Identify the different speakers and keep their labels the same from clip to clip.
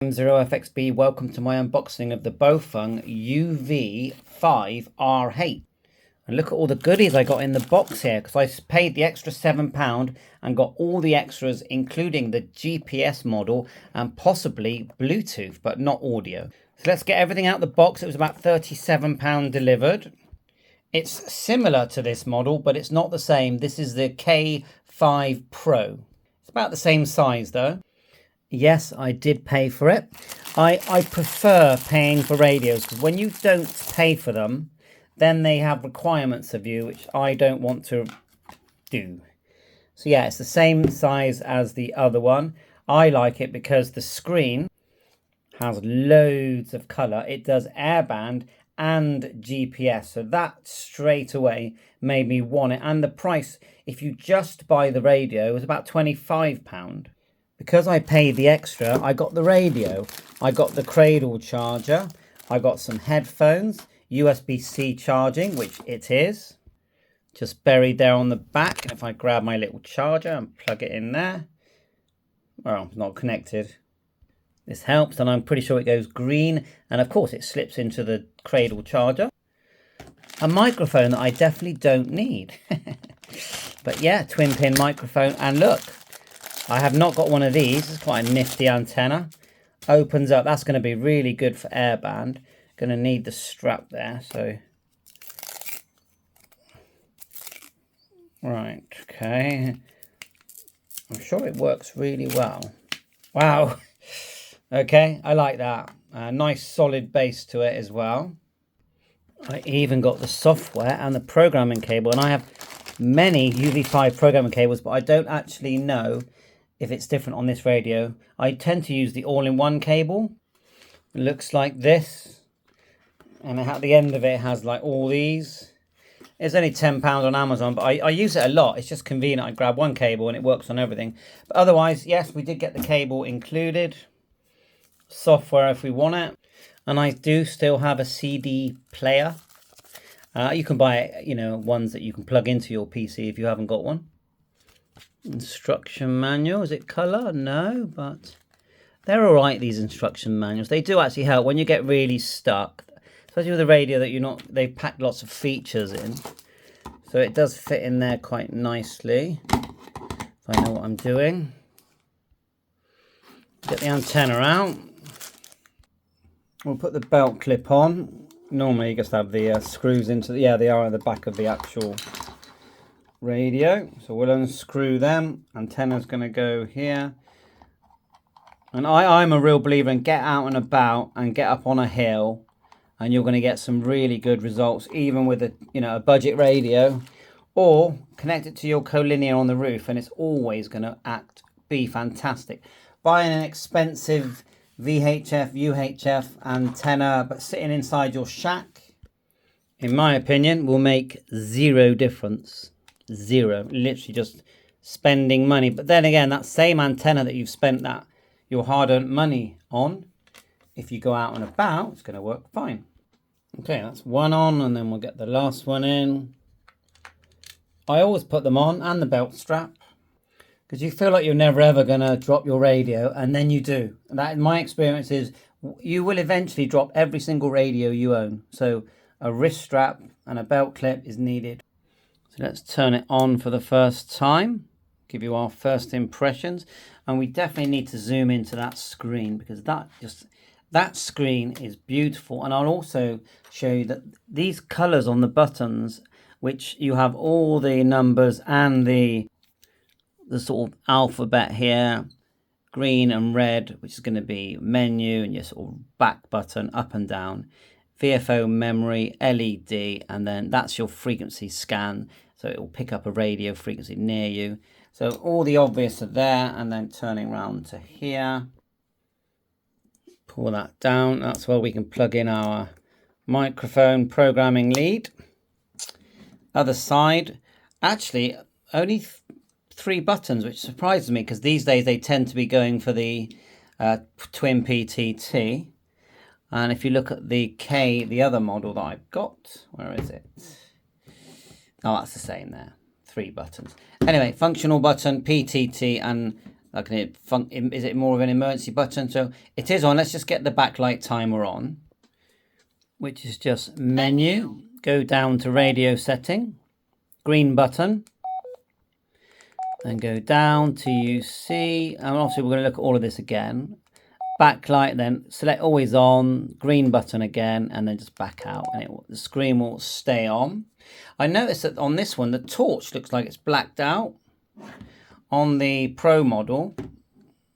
Speaker 1: 0FXB, welcome to my unboxing of the Baofeng UV5-RH. And look at all the goodies I got in the box here, because I paid the extra £7 and got all the extras, including the GPS model and possibly Bluetooth, but not audio. So let's get everything out of the box. It was about £37 delivered. It's similar to this model, but it's not the same. This is the K5 Pro. It's about the same size though. Yes, I did pay for it. I prefer paying for radios because when you don't pay for them, then they have requirements of you, which I don't want to do. So yeah, it's the same size as the other one. I like it because the screen has loads of color. It does AIRBAND and GPS. So that straight away made me want it. And the price, if you just buy the radio, was about £25. Because I paid the extra, I got the radio, I got the cradle charger, I got some headphones, USB-C charging, which it is, just buried there on the back. And if I grab my little charger and plug it in there, well, it's not connected. This helps, and I'm pretty sure it goes green, and of course it slips into the cradle charger. A microphone that I definitely don't need. But yeah, twin pin microphone, and look. I have not got one of these. It's quite a nifty antenna. Opens up. That's going to be really good for AIRBAND. Going to need the strap there. So, right. Okay. I'm sure it works really well. Wow. Okay. I like that. Nice solid base to it as well. I even got the software and the programming cable. And I have many UV5 programming cables, but I don't actually know if it's different on this radio. I tend to use the all-in-one cable. It looks like this. And at the end of it has like all these. It's only £10 on Amazon, but I use it a lot. It's just convenient. I grab one cable and it works on everything. But otherwise, yes, we did get the cable included. Software if we want it. And I do still have a CD player. You can buy, ones that you can plug into your PC if you haven't got one. Instruction manual, is it colour? No, but they're all right, these instruction manuals. They do actually help when you get really stuck, especially with a radio that they've packed lots of features in, so it does fit in there quite nicely if I know what I'm doing. Get the antenna out. We'll put the belt clip on. Normally you just have the screws into the, they are in the back of the actual radio, so we'll unscrew them. Antenna's going to go here, and I'm a real believer in get out and about and get up on a hill, and you're going to get some really good results, even with a budget radio, or connect it to your collinear on the roof, and it's always going to be fantastic. Buying an expensive VHF, UHF antenna, but sitting inside your shack, in my opinion, will make zero difference. Zero. Literally just spending money. But then again, that same antenna that you've spent your hard-earned money on, if you go out and about, it's going to work fine. Okay, that's one on, and then we'll get the last one in. I always put them on, and the belt strap, because you feel like you're never ever going to drop your radio, and then you do. And that, in my experience, is you will eventually drop every single radio you own. So a wrist strap and a belt clip is needed. So let's turn it on for the first time, give you our first impressions, and we definitely need to zoom into that screen, because that screen is beautiful. And I'll also show you that these colors on the buttons, which you have all the numbers and the sort of alphabet here, green and red, which is going to be menu, and your sort of back button up and down, VFO memory, LED, and then that's your frequency scan, so it will pick up a radio frequency near you. So all the obvious are there, and then turning around to here, pull that down. That's where we can plug in our microphone programming lead. Other side, actually only 3 buttons, which surprises me, because these days they tend to be going for the twin PTT. And if you look at the the other model that I've got, where is it? Oh, that's the same there. 3 buttons. Anyway, functional button, PTT, and Like, is it more of an emergency button? So it is on. Let's just get the backlight timer on, which is just menu. Go down to radio setting, green button, then go down to UC, and obviously we're going to look at all of this again. Backlight, then select always on, green button again, and then just back out, and the screen will stay on. I noticed that on this one, the torch looks like it's blacked out. On the Pro model,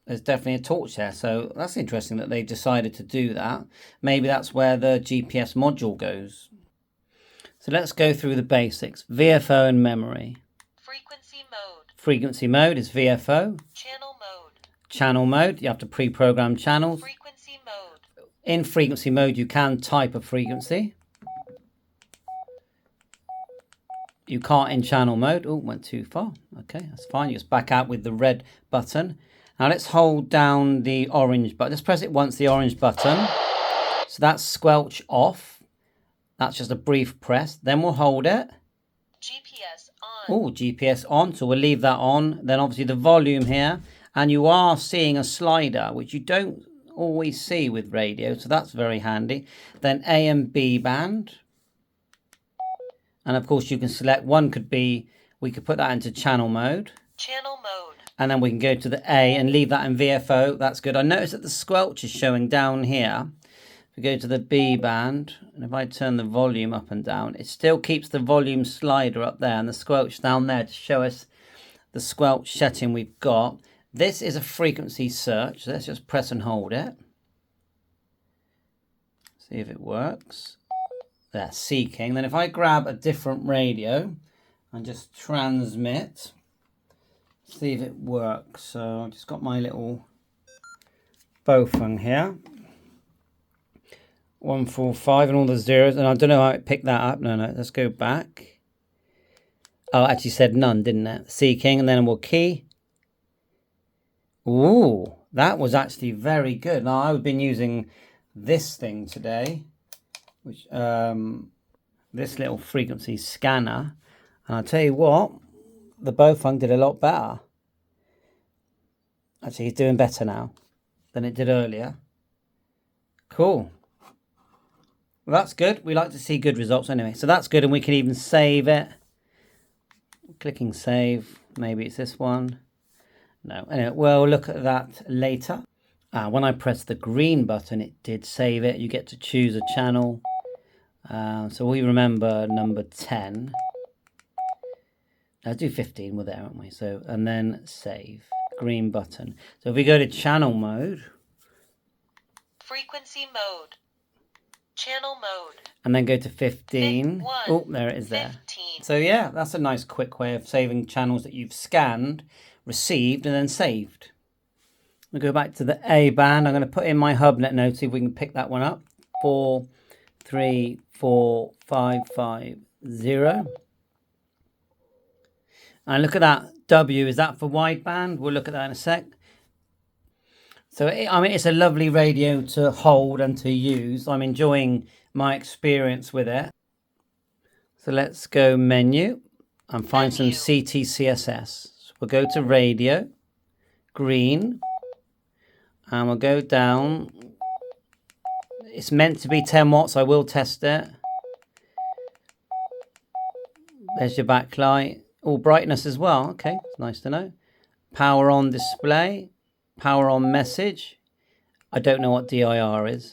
Speaker 1: there's definitely a torch there, so that's interesting that they decided to do that. Maybe that's where the GPS module goes. So let's go through the basics. VFO and memory.
Speaker 2: Frequency mode.
Speaker 1: Frequency mode is VFO.
Speaker 2: Channel mode.
Speaker 1: Channel mode, you have to pre-program channels.
Speaker 2: Frequency mode.
Speaker 1: In frequency mode, you can type a frequency. You can't in channel mode. Oh, went too far. Okay, that's fine. You just back out with the red button. Now let's hold down the orange button. Just press it once, the orange button. So that's squelch off. That's just a brief press. Then we'll hold it.
Speaker 2: GPS on.
Speaker 1: Oh, GPS on. So we'll leave that on. Then obviously the volume here. And you are seeing a slider, which you don't always see with radio. So that's very handy. Then A and B band. And of course you can select, one could be, we could put that into channel mode.
Speaker 2: Channel mode.
Speaker 1: And then we can go to the A and leave that in VFO. That's good. I noticed that the squelch is showing down here. If we go to the B band, and if I turn the volume up and down, it still keeps the volume slider up there and the squelch down there to show us the squelch setting we've got. This is a frequency search. So let's just press and hold it. See if it works. There, seeking. Then if I grab a different radio and just transmit, see if it works. So I've just got my little Baofeng here. 145 and all the zeros, and I don't know how it picked that up. No, let's go back. Oh, it actually said none, didn't it? Seeking, and then we'll key. Ooh, that was actually very good. Now, I've been using this thing today, which this little frequency scanner, and I'll tell you what, the Baofeng did a lot better. Actually, it's doing better now than it did earlier. Cool. Well, that's good. We like to see good results anyway. So that's good, and we can even save it. Clicking save. Maybe it's this one. No. Anyway, we'll look at that later. When I pressed the green button, it did save it. You get to choose a channel. So we remember number 10. I'll do 15. We're there, aren't we? So, and then save. Green button. So if we go to channel mode.
Speaker 2: Frequency mode. Channel mode.
Speaker 1: And then go to 15. Oh, there it is there.
Speaker 2: 15.
Speaker 1: So yeah, that's a nice quick way of saving channels that you've scanned, received, and then saved. We'll go back to the A band. I'm going to put in my HubNet node, see if we can pick that one up. 4345550. And look at that. W, is that for wideband? We'll look at that in a sec. So, I mean, it's a lovely radio to hold and to use. I'm enjoying my experience with it. So let's go menu and find some CTCSS. So we'll go to radio, green, and we'll go down. It's meant to be 10 watts. I will test it. There's your backlight. All brightness as well. Okay, it's nice to know. Power on display. Power on message. I don't know what DIR is.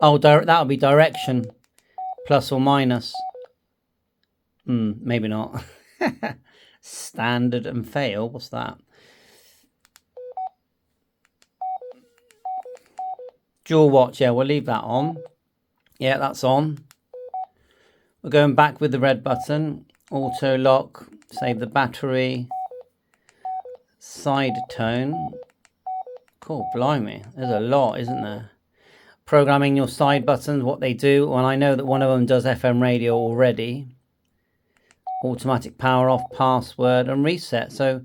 Speaker 1: Oh, that'll be direction. Plus or minus. Maybe not. Standard and fail. What's that? Dual watch. Yeah, we'll leave that on. Yeah, that's on. We're going back with the red button. Auto lock. Save the battery. Side tone. Cool, blimey. There's a lot, isn't there? Programming your side buttons, what they do. Well, I know that one of them does FM radio already. Automatic power off, password, and reset. So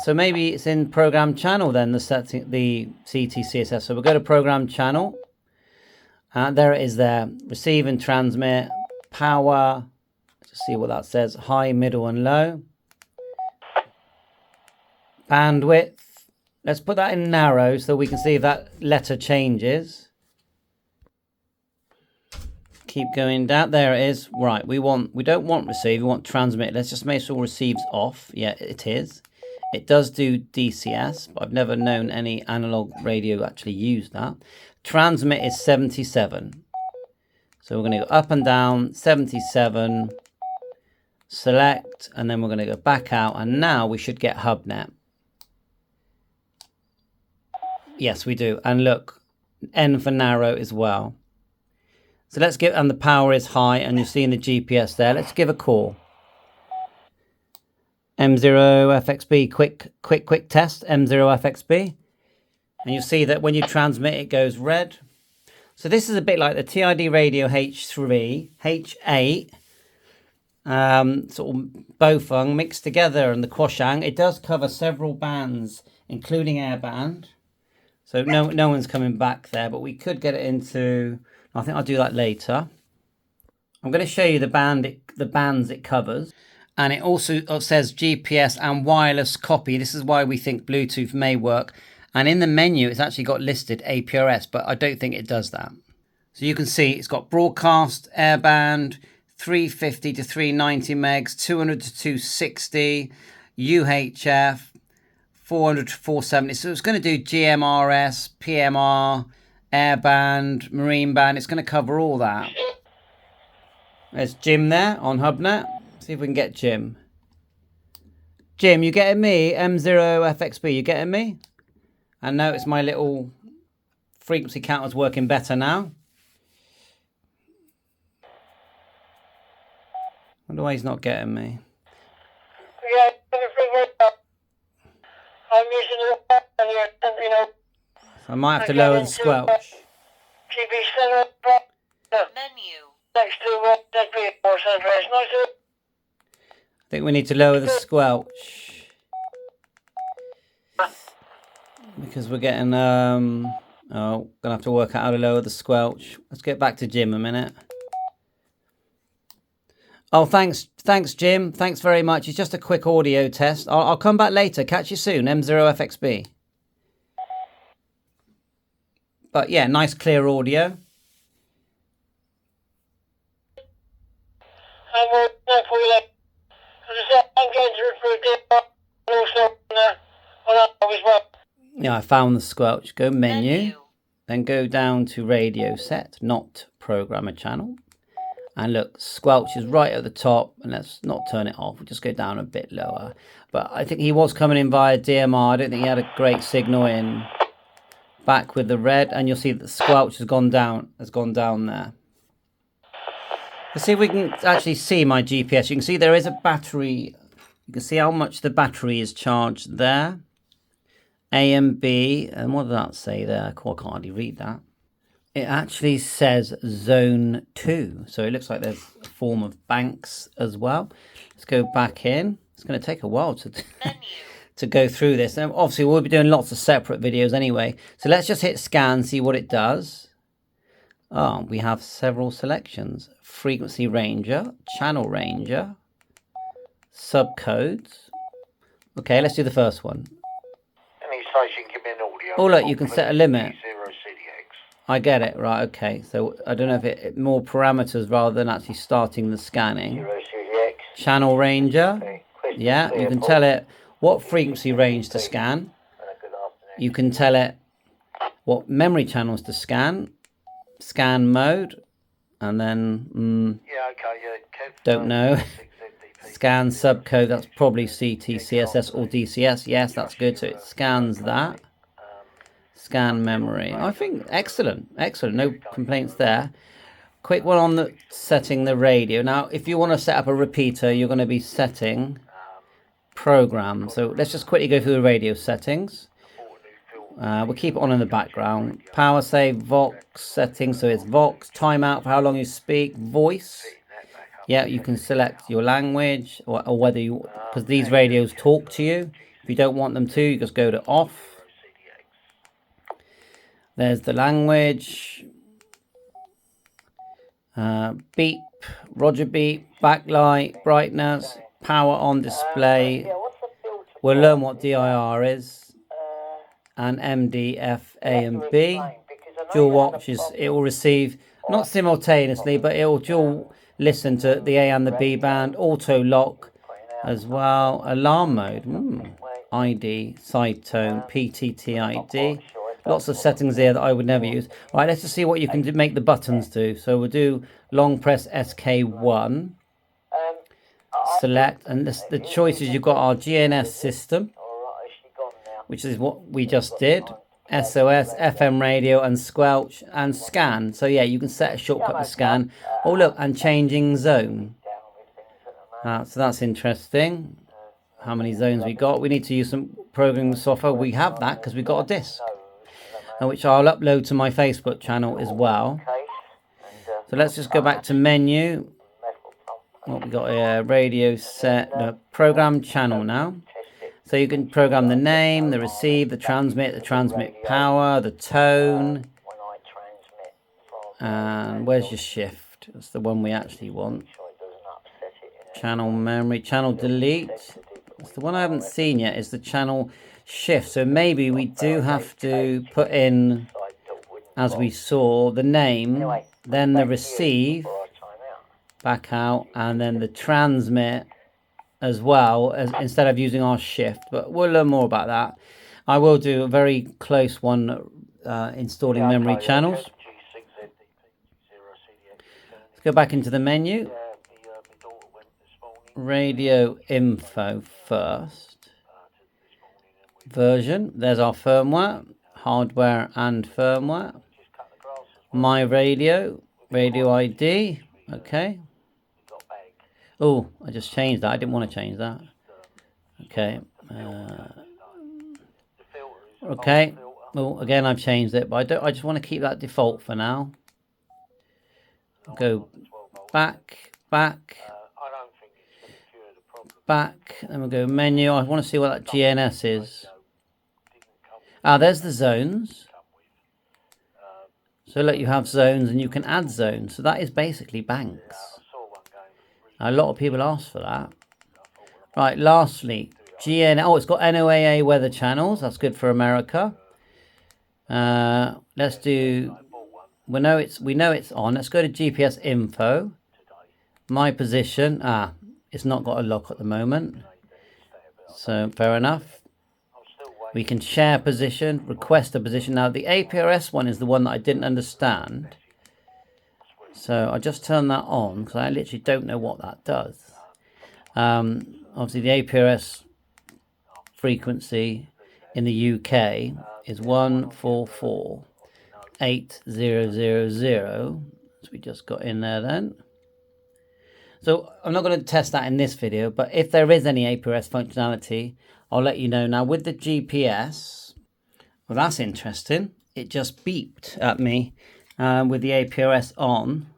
Speaker 1: maybe it's in program channel then, the CTCSS. So we'll go to program channel. There it is there. Receive and transmit. Power. Let's see what that says. High, middle, and low. Bandwidth. Let's put that in narrow so we can see if that letter changes. Keep going down. There it is. Right, we don't want receive, we want transmit. Let's just make sure receives off. Yeah, it is. It does do DCS, but I've never known any analog radio actually use that. Transmit is 77. So we're going to go up and down, 77, select, and then we're going to go back out, and now we should get HubNet. Yes, we do. And look, N for narrow as well. So let's give, and the power is high, and you're seeing the GPS there. Let's give a call. M0FXB, quick test, M0FXB. And you'll see that when you transmit, it goes red. So this is a bit like the TID radio H3, H8, sort of Baofeng mixed together, and the Quashang. It does cover several bands, including airband. So no one's coming back there, but we could get it into, I think I'll do that later. I'm going to show you the bands it covers. And it also says GPS and wireless copy. This is why we think Bluetooth may work. And in the menu, it's actually got listed APRS, but I don't think it does that. So you can see it's got broadcast, airband, 350 to 390 megs, 200 to 260, UHF, 400 to 470. So it's going to do GMRS, PMR, airband, marine band. It's going to cover all that. There's Jim there on HubNet. See if we can get Jim. Jim, you getting me? M0FXB, you getting me? And notice my little frequency counter's working better now. Wonder why he's not getting me.
Speaker 3: Yeah, I'm using the you know.
Speaker 1: So I might have to lower the squelch.
Speaker 3: TV center
Speaker 2: Menu.
Speaker 3: next to that vehicle address.
Speaker 1: I think we need to lower the squelch. Because we're getting, gonna have to work out how to lower the squelch. Let's get back to Jim a minute. Oh, thanks Jim. Thanks very much. It's just a quick audio test. I'll come back later. Catch you soon, M0FXB. But yeah, nice clear audio. Yeah, I found the squelch. Go menu, then go down to radio set, not programmer channel. And look, squelch is right at the top, and let's not turn it off. We'll just go down a bit lower. But I think he was coming in via DMR. I don't think he had a great signal in. Back with the red, and you'll see that the squelch has gone down there. Let's see if we can actually see my GPS. You can see there is a battery. You can see how much the battery is charged there. A and B, and what does that say there? I can't hardly read that. It actually says zone 2, so it looks like there's a form of banks as well. Let's go back in. It's going to take a while to to go through this. And obviously we'll be doing lots of separate videos anyway. So let's just hit scan, see what it does. Oh, we have several selections. Frequency ranger, channel ranger, subcodes. Okay, let's do the first one. Oh look, you can set a limit. I get it, right, okay. So I don't know if it more parameters rather than actually starting the scanning. Channel ranger. Yeah, you can tell it what frequency range to scan. You can tell it what memory channels to scan. Scan mode. And then, don't know. Scan subcode, that's probably CT, CSS or DCS. Yes, that's good. So it scans that. Scan memory. I think excellent. No complaints there. Quick one on the setting the radio. Now, if you want to set up a repeater, you're going to be setting program. So let's just quickly go through the radio settings. We'll keep it on in the background. Power save, Vox settings. So it's Vox, timeout for how long you speak, voice. Yeah, you can select your language or whether you, because these radios talk to you. If you don't want them to, you just go to off. There's the language. Beep, Roger beep, backlight, brightness, power on display. We'll learn what DIR is, and MD, F, A and B. Dual watch is, it will receive, not simultaneously, but it will dual listen to the A and the B band, auto lock as well, alarm mode, ID, side tone, PTTID. Lots of settings here that I would never use. All right, let's just see what you can do, make the buttons do. So we'll do long press SK1, select, and the choices you've got are GNS system, which is what we just did, SOS, FM radio, and squelch, and scan. So yeah, you can set a shortcut to scan. Oh look, and changing zone. So that's interesting. How many zones we got? We need to use some programming software. We have that because we got a disc, which I'll upload to my Facebook channel as well. So let's just go back to menu. What we got here? Radio set, the program channel now. So you can program the name, the receive, the transmit power, the tone. And where's your shift? That's the one we actually want. Channel memory, channel delete. That's the one I haven't seen yet, is the channel shift. So maybe we do have to put in, as we saw, the name, then the receive, back out, and then the transmit as well, as instead of using our shift. But we'll learn more about that. I will do a very close one, installing memory channels. Let's go back into the menu. Radio info first. Version, there's our firmware, hardware and firmware. My radio, radio ID, okay. Oh, I just changed that. I didn't want to change that. Okay. Okay. Well, again, I've changed it, but I just want to keep that default for now. Go back, then we'll go menu. I want to see what that GNS is. There's the zones. So look, you have zones and you can add zones. So that is basically banks. A lot of people ask for that. Right, lastly, it's got NOAA weather channels. That's good for America. Let's do, we know it's on. Let's go to GPS info. My position. It's not got a lock at the moment. So fair enough. We can share position, request a position. Now the APRS one is the one that I didn't understand. So I just turned that on because I literally don't know what that does. Obviously the APRS frequency in the UK is 144.8000. So we just got in there then. So I'm not going to test that in this video, but if there is any APRS functionality, I'll let you know. Now with the GPS, well, that's interesting. It just beeped at me with the APRS on.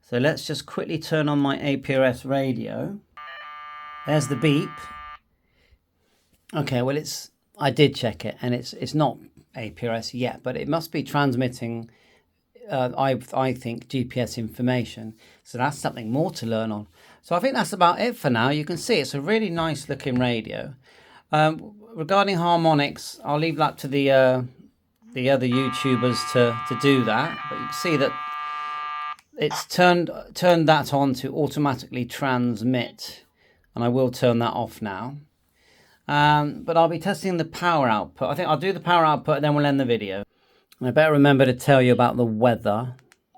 Speaker 1: So let's just quickly turn on my APRS radio. There's the beep. Okay, well I did check it and it's not APRS yet, but it must be transmitting I think GPS information. So that's something more to learn on. So I think that's about it for now. You can see it's a really nice looking radio. Regarding harmonics, I'll leave that to the other YouTubers to do that. But you can see that it's turned that on to automatically transmit, and I will turn that off now. But I'll be testing the power output. I think I'll do the power output and then we'll end the video. I better remember to tell you about the weather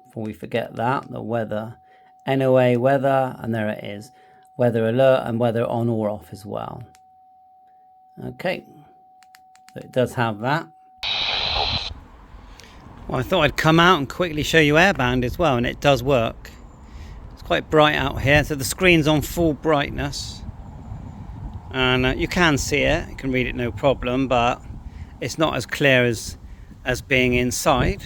Speaker 1: before we forget that. The weather, NOA weather, and there it is. Weather alert and weather on or off as well. Okay, so it does have that. Well, I thought I'd come out and quickly show you AIRBAND as well, and it does work. It's quite bright out here, so the screen's on full brightness. And you can see it, you can read it no problem, but it's not as clear as being inside.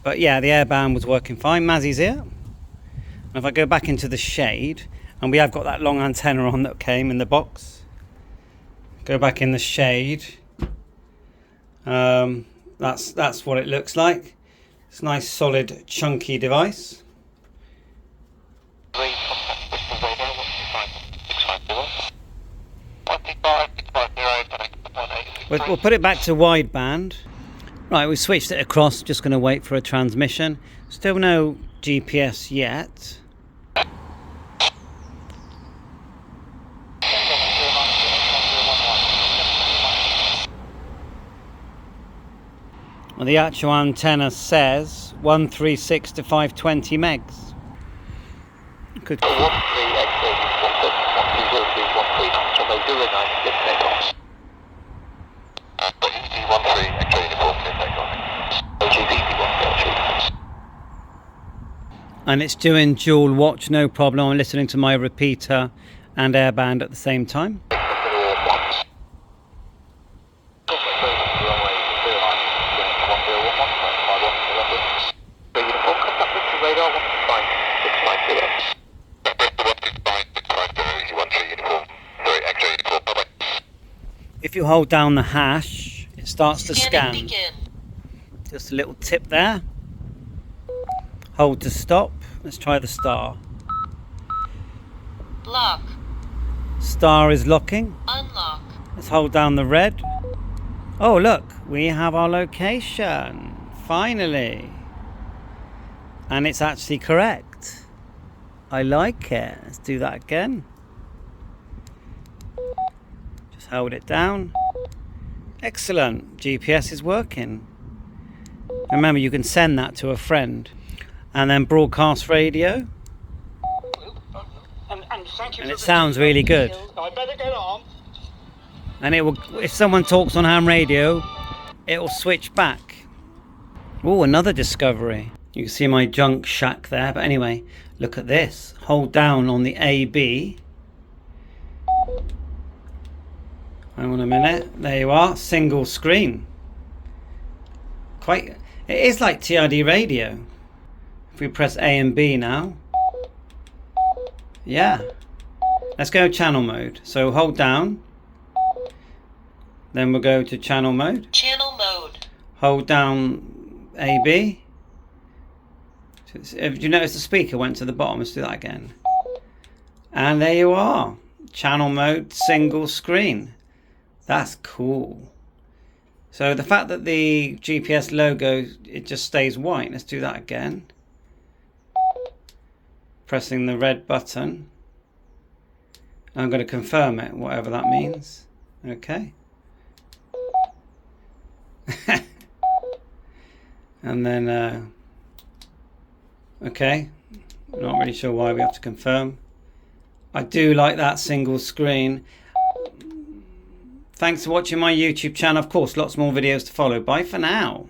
Speaker 1: But yeah, the AIRBAND was working fine. Mazzy's here. And if I go back into the shade, and we have got that long antenna on that came in the box. Go back in the shade. That's what it looks like. It's a nice, solid, chunky device. We'll put it back to wideband. Right, we switched it across, just going to wait for a transmission. Still no GPS yet. Well, the actual antenna says 136 to 520 megs. Could... And it's doing dual watch, no problem. I'm listening to my repeater and airband at the same time. If you hold down the hash, it starts to scan.
Speaker 2: Begin.
Speaker 1: Just a little tip there. Hold to stop. Let's try the star.
Speaker 2: Lock.
Speaker 1: Star is locking.
Speaker 2: Unlock.
Speaker 1: Let's hold down the red. Oh, look, we have our location. Finally. And it's actually correct. I like it. Let's do that again. Just hold it down. Excellent. GPS is working. Remember, you can send that to a friend. And then broadcast radio. And it sounds really good.
Speaker 3: I better get on.
Speaker 1: And it will, if someone talks on ham radio, it will switch back. Oh, another discovery. You can see my junk shack there. But anyway, look at this. Hold down on the AB. Hang on a minute. There you are. Single screen. Quite. It is like TRD radio. If we press A and B now. Yeah. Let's go channel mode. So hold down. Then we'll go to channel mode.
Speaker 2: Channel mode.
Speaker 1: Hold down AB. If you notice the speaker went to the bottom, let's do that again. And there you are. Channel mode, single screen. That's cool. So the fact that the GPS logo, it just stays white. Let's do that again. Pressing the red button. I'm going to confirm it, whatever that means. Okay. And then, okay. Not really sure why we have to confirm. I do like that single screen. Thanks for watching my YouTube channel. Of course, lots more videos to follow. Bye for now.